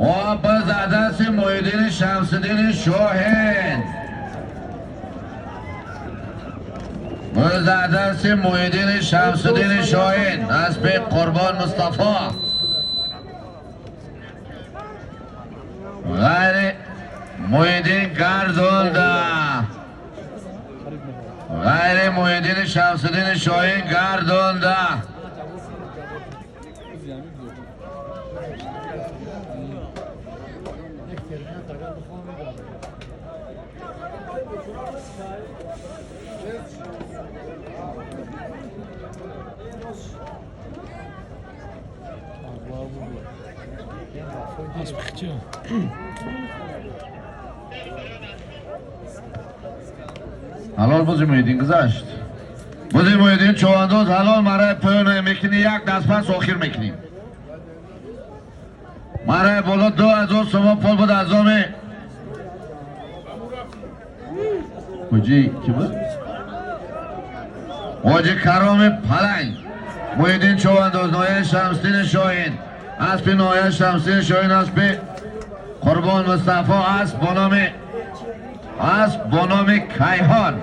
و باز عدس محیدین شمس‌الدین شاهین، باز عدس محیدین شمس‌الدین شاهین از پی قربان مصطفی. غیر محیدین گردونده، غیر محیدین شمس‌الدین شاهین گردونده. حلال بازی محیدین گذشت. بازی محیدین چوانداز حلال مرای پایانه میکنی، یک دست پس آخر میکنیم. مرای بالا 2000 سوم پول بود ازامه حاجی کی بود؟ حاجی کرام پلنگ. محیدین چوانداز نایه شمس‌الدین شاهین از پی نایه شمس‌الدین شاهین از پی قربان مصطفی از بنام کیهان.